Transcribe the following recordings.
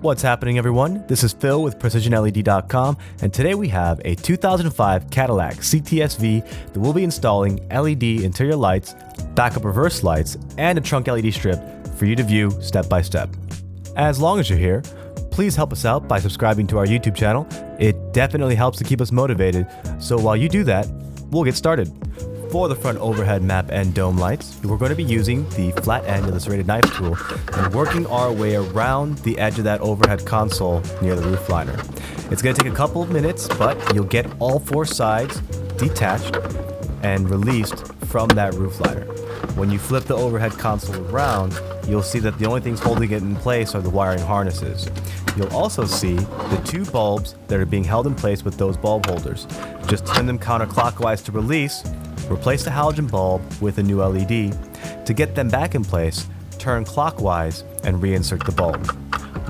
What's happening, everyone? This is Phil with PrecisionLED.com, and today we have a 2005 Cadillac CTS-V that will be installing LED interior lights, backup reverse lights, and a trunk LED strip for you to view step by step. As long as you're here, please help us out by subscribing to our YouTube channel. It definitely helps to keep us motivated, so while you do that, we'll get started. For the front overhead map and dome lights, we're going to be using the flat end of the serrated knife tool and working our way around the edge of that overhead console near the roof liner. It's going to take a couple of minutes, but you'll get all four sides detached and released from that roof liner. When you flip the overhead console around, you'll see that the only things holding it in place are the wiring harnesses. You'll also see the two bulbs that are being held in place with those bulb holders. Just turn them counterclockwise to release. Replace the halogen bulb with a new LED. To get them back in place, turn clockwise and reinsert the bulb.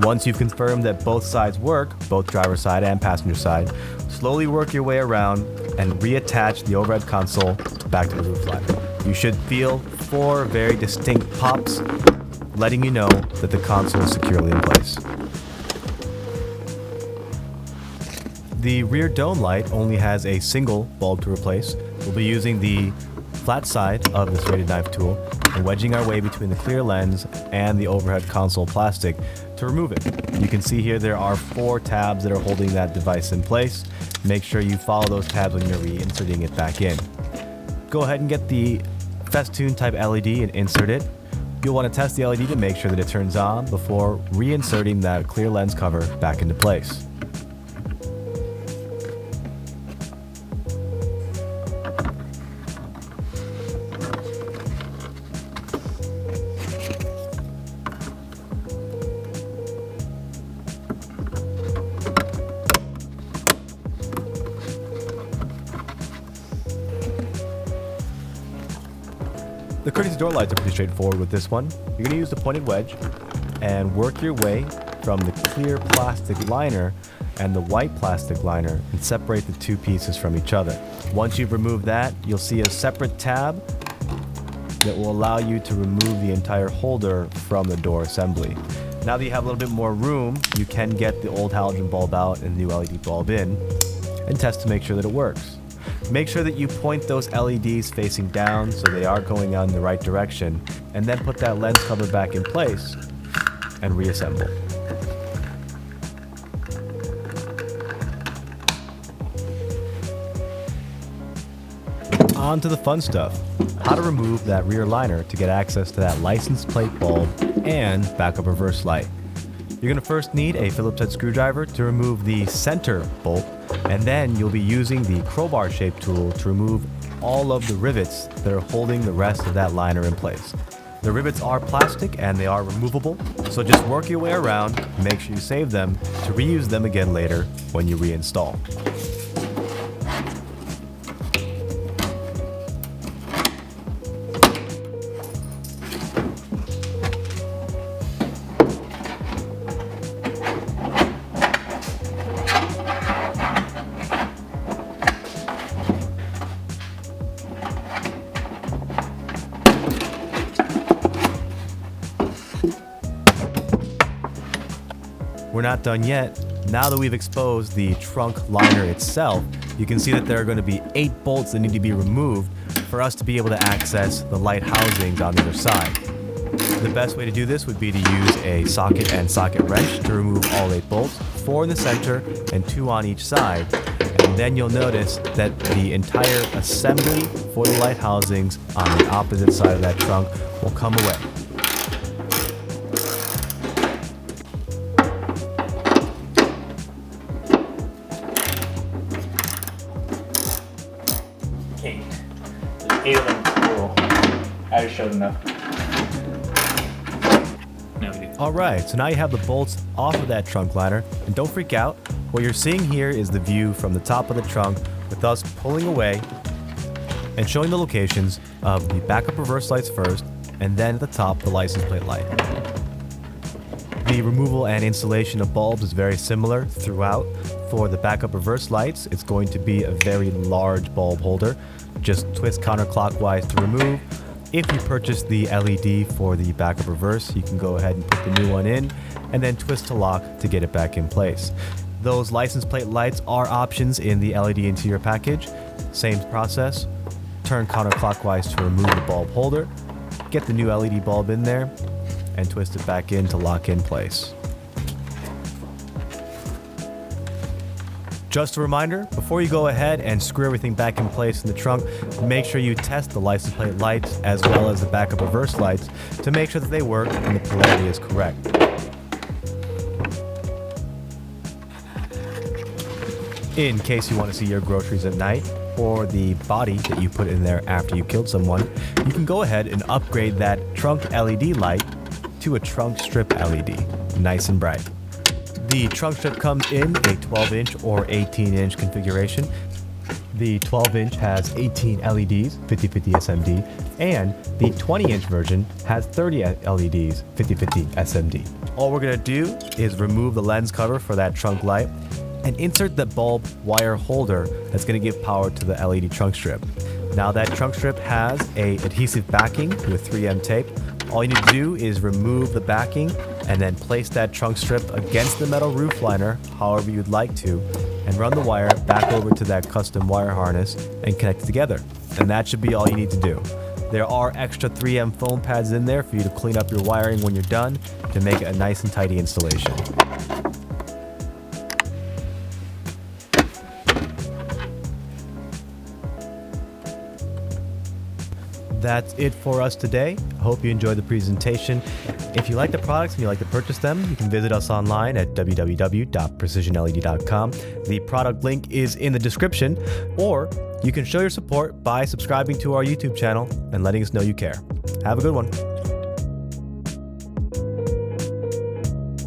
Once you've confirmed that both sides work, both driver's side and passenger side, slowly work your way around and reattach the overhead console back to the roof liner. You should feel 4 very distinct pops, letting you know that the console is securely in place. The rear dome light only has a single bulb to replace. We'll be using the flat side of the serrated knife tool and wedging our way between the clear lens and the overhead console plastic to remove it. You can see here there are 4 tabs that are holding that device in place. Make sure you follow those tabs when you're reinserting it back in. Go ahead and get the festoon type LED and insert it. You'll want to test the LED to make sure that it turns on before reinserting that clear lens cover back into place. The courtesy door lights are pretty straightforward with this one. You're going to use the pointed wedge and work your way from the clear plastic liner and the white plastic liner and separate the two pieces from each other. Once you've removed that, you'll see a separate tab that will allow you to remove the entire holder from the door assembly. Now that you have a little bit more room, you can get the old halogen bulb out and the new LED bulb in and test to make sure that it works. Make sure that you point those LEDs facing down so they are going in the right direction, and then put that lens cover back in place and reassemble. On to the fun stuff. How to remove that rear liner to get access to that license plate bulb and backup reverse light. You're going to first need a Phillips head screwdriver to remove the center bolt, and then you'll be using the crowbar shaped tool to remove all of the rivets that are holding the rest of that liner in place. The rivets are plastic and they are removable, so just work your way around, make sure you save them to reuse them again later when you reinstall. We're not done yet. Now that we've exposed the trunk liner itself, you can see that there are going to be 8 bolts that need to be removed for us to be able to access the light housings on the other side. The best way to do this would be to use a socket and socket wrench to remove all 8 bolts, 4 in the center and 2 on each side. And then you'll notice that the entire assembly for the light housings on the opposite side of that trunk will come away. There's 8 of them total. I just showed enough. No, we do. Alright, so now you have the bolts off of that trunk liner, and don't freak out. What you're seeing here is the view from the top of the trunk with us pulling away and showing the locations of the backup reverse lights first, and then at the top the license plate light. The removal and installation of bulbs is very similar throughout. For the backup reverse lights, it's going to be a very large bulb holder. Just twist counterclockwise to remove. If you purchase the LED for the backup reverse, you can go ahead and put the new one in and then twist to lock to get it back in place. Those license plate lights are options in the LED interior package. Same process. Turn counterclockwise to remove the bulb holder, get the new LED bulb in there, and twist it back in to lock in place. Just a reminder, before you go ahead and screw everything back in place in the trunk, make sure you test the license plate lights as well as the backup reverse lights to make sure that they work and the polarity is correct. In case you want to see your groceries at night, or the body that you put in there after you killed someone, you can go ahead and upgrade that trunk LED light to a trunk strip LED, nice and bright. The trunk strip comes in a 12-inch or 18-inch configuration. The 12-inch has 18 LEDs, 50/50 SMD, and the 20-inch version has 30 LEDs, 50/50 SMD. All we're going to do is remove the lens cover for that trunk light and insert the bulb wire holder that's going to give power to the LED trunk strip. Now that trunk strip has a adhesive backing with 3M tape. All you need to do is remove the backing and then place that trunk strip against the metal roof liner however you'd like to, and run the wire back over to that custom wire harness and connect it together. And that should be all you need to do. There are extra 3M foam pads in there for you to clean up your wiring when you're done to make it a nice and tidy installation. That's it for us today. I hope you enjoyed the presentation. If you like the products and you like to purchase them, you can visit us online at www.PrecisionLED.com. The product link is in the description, or you can show your support by subscribing to our YouTube channel and letting us know you care. Have a good one.